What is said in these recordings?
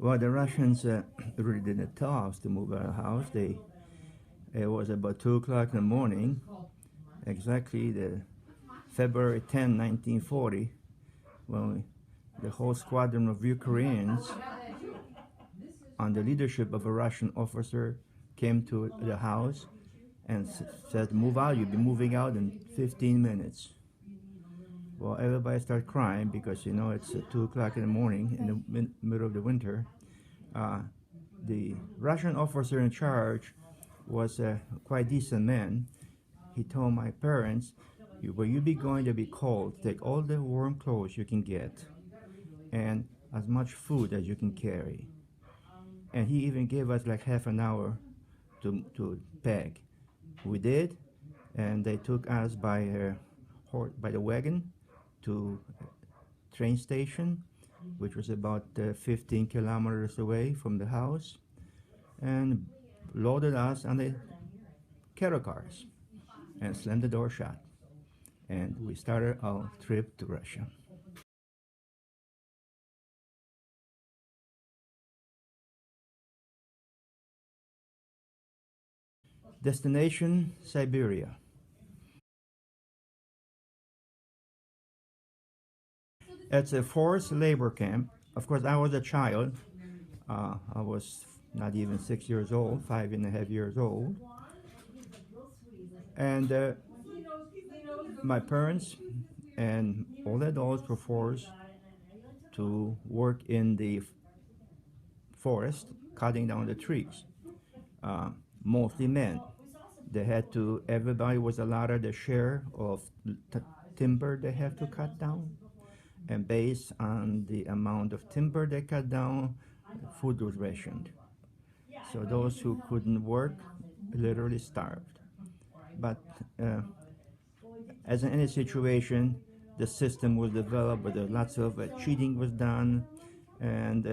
Well, the Russians really didn't tell us to move out of the house. It was about 2 o'clock in the morning, exactly the February 10, 1940, when the whole squadron of Ukrainians, on the leadership of a Russian officer, came to the house and said, "Move out. You'll be moving out in 15 minutes." Well, everybody started crying because it's 2 o'clock in the morning in the middle of the winter. The Russian officer in charge was a quite decent man. He told my parents, "Well, you be going to be cold. Take all the warm clothes you can get, and as much food as you can carry." And he even gave us like half an hour to pack. We did, and they took us by the wagon to train station, which was about 15 kilometers away from the house, and loaded us on the cattle cars and slammed the door shut. And we started our trip to Russia. Destination Siberia. It's a forced labor camp. Of course, I was a child. I was not even 6 years old, 5.5 years old. And my parents and all adults were forced to work in the forest, cutting down the trees. Mostly men. Everybody was allotted a share of timber they have to cut down. And based on the amount of timber they cut down, food was rationed. So those who couldn't work literally starved. But as in any situation, the system was developed, but lots of cheating was done, and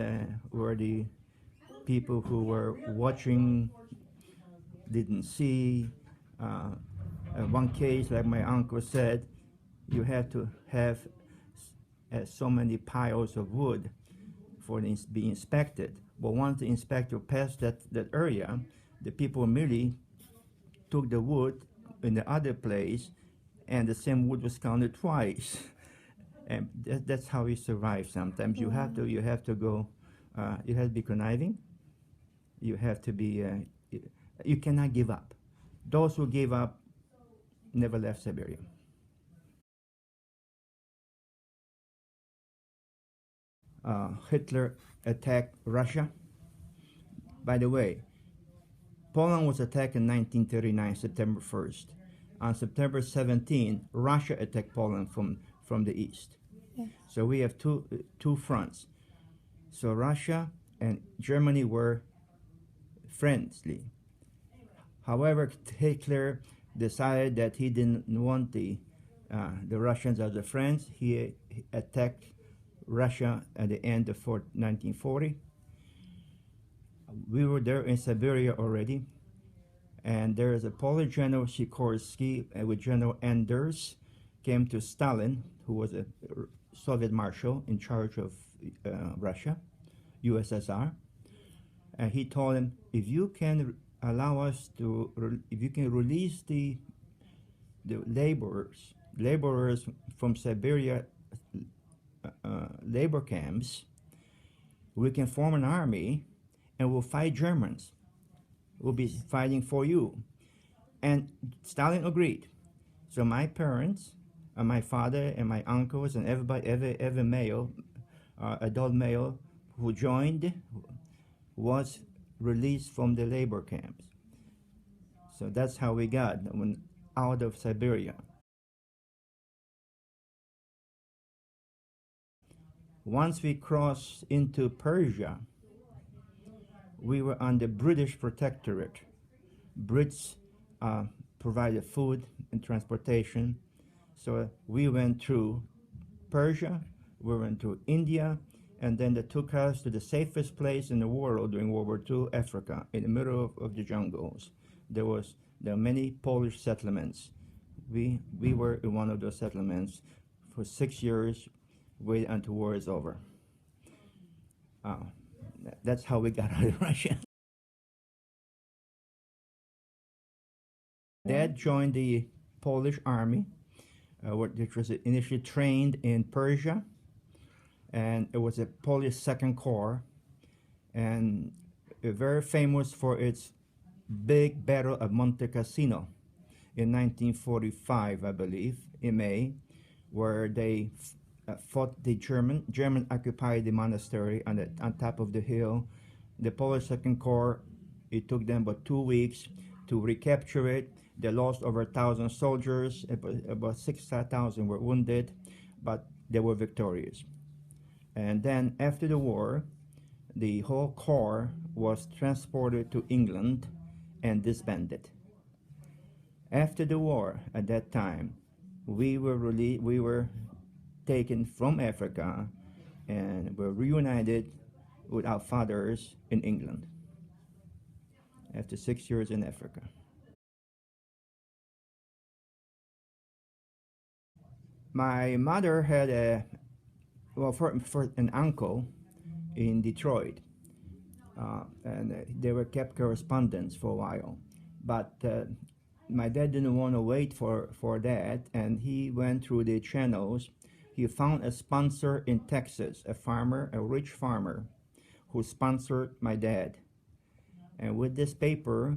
where the people who were watching didn't see. One case, like my uncle said, you have to have so many piles of wood for it to be inspected. But once the inspector passed that area, the people merely took the wood in the other place, and the same wood was counted twice. And that's how we survive. Sometimes you have to go. You have to be conniving. You have to be. You cannot give up. Those who gave up never left Siberia. Hitler attacked Russia. By the way, Poland was attacked in 1939, September 1st. On September 17, Russia attacked Poland from the east. Yes. So we have two fronts. So Russia and Germany were friendly. However, Hitler decided that he didn't want the Russians as a friends. He attacked Russia at the end of 1940. We were there in Siberia already, and there is a Polish General Sikorsky with General Anders came to Stalin, who was a Soviet marshal in charge of Russia, USSR, and he told him, if you can allow us to, if you can release the laborers from Siberia labor camps, we can form an army and we'll fight Germans. We'll be fighting for you. And Stalin agreed. So my parents, my father and my uncles and everybody, every male, adult male who joined was released from the labor camps. So that's how we got out of Siberia. Once we crossed into Persia, we were under British protectorate. Brits provided food and transportation. So we went through Persia, we went through India, and then they took us to the safest place in the world during World War II, Africa, in the middle of the jungles. There were many Polish settlements. We were in one of those settlements for 6 years, wait until war is over. That's how we got out of Russia. Dad joined the Polish army, which was initially trained in Persia, and it was a Polish Second Corps, and very famous for its big Battle of Monte Cassino in 1945, I believe, in May, where they fought the German occupied the monastery on top of the hill. The Polish Second Corps, it took them about 2 weeks to recapture it. They lost over 1,000 soldiers, about 6,000 were wounded, but they were victorious. And then after the war, the whole corps was transported to England and disbanded. After the war, at that time, we were taken from Africa and were reunited with our fathers in England after 6 years in Africa. My mother had for an uncle in Detroit, and they were kept correspondence for a while. But my dad didn't want to wait for that, and he went through the channels. He found a sponsor in Texas, a rich farmer, who sponsored my dad. And with this paper,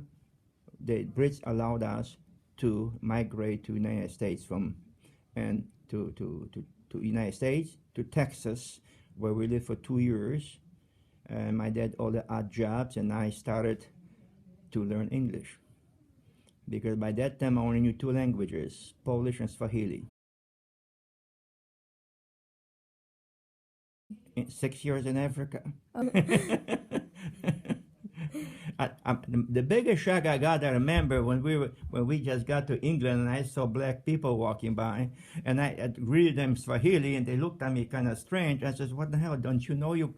the Brits allowed us to migrate to United States to United States, to Texas, where we lived for 2 years. And my dad all the odd jobs, and I started to learn English. Because by that time I only knew 2 languages, Polish and Swahili. In 6 years in Africa. Oh. The biggest shock I got, I remember when we just got to England and I saw black people walking by, and I greeted them Swahili, and they looked at me kind of strange. I said, "What the hell? Don't you know your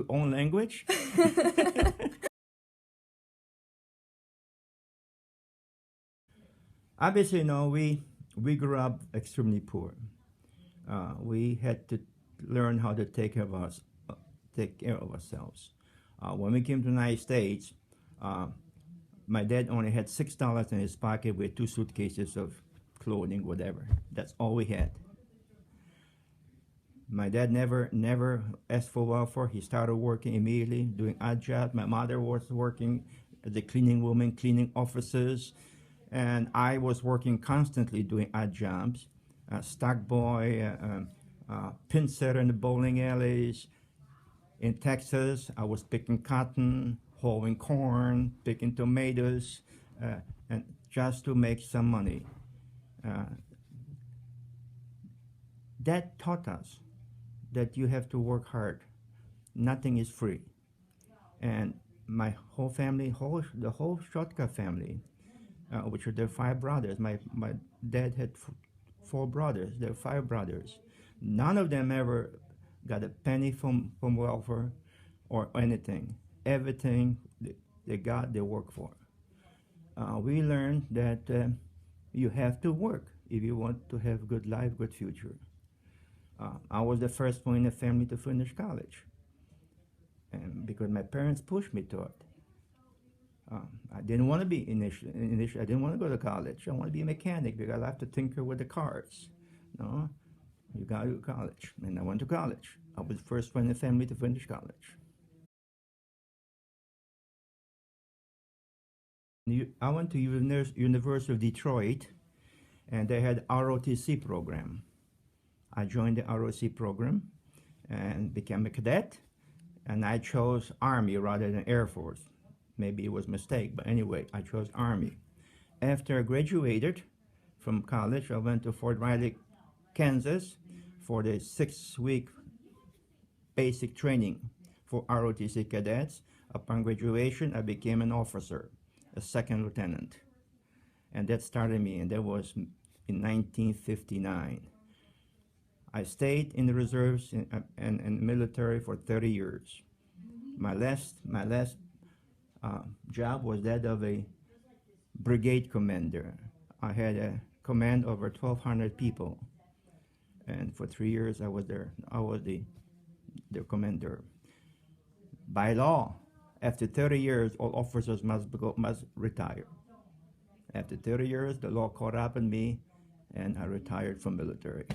own language?" Obviously, no, we grew up extremely poor. We had to learn how to take care of ourselves. When we came to the United States, my dad only had $6 in his pocket with 2 suitcases of clothing, whatever. That's all we had. My dad never asked for welfare. He started working immediately, doing odd jobs. My mother was working as a cleaning woman, cleaning offices, and I was working constantly doing odd jobs. Stock boy, pin setter in the bowling alleys. In Texas, I was picking cotton, hoeing corn, picking tomatoes, and just to make some money. That taught us that you have to work hard. Nothing is free. And my whole family, the whole Shotka family, which are their 5 brothers. My dad had 4 brothers. There are 5 brothers. None of them ever got a penny from welfare or anything. Everything they got, they work for. We learned that you have to work if you want to have good life, good future. I was the first one in the family to finish college, and because my parents pushed me to it. I didn't want to be initially. I didn't want to go to college. I wanted to be a mechanic because I have to tinker with the cars. No, you got to go to college, and I went to college. I was the first one in the family to finish college. I went to University of Detroit, and they had ROTC program. I joined the ROTC program and became a cadet, and I chose Army rather than Air Force. Maybe it was a mistake, but anyway, I chose Army. After I graduated from college, I went to Fort Riley, Kansas for the 6-week basic training for ROTC cadets. Upon graduation, I became an officer, a 2nd lieutenant. And that started me, and that was in 1959. I stayed in the reserves and military for 30 years. My last job was that of a brigade commander. I had a command over 1,200 people, and for 3 years I was there. I was the commander. by law, after 30 years, all officers must retire. After 30 years, the law caught up on me, and I retired from military.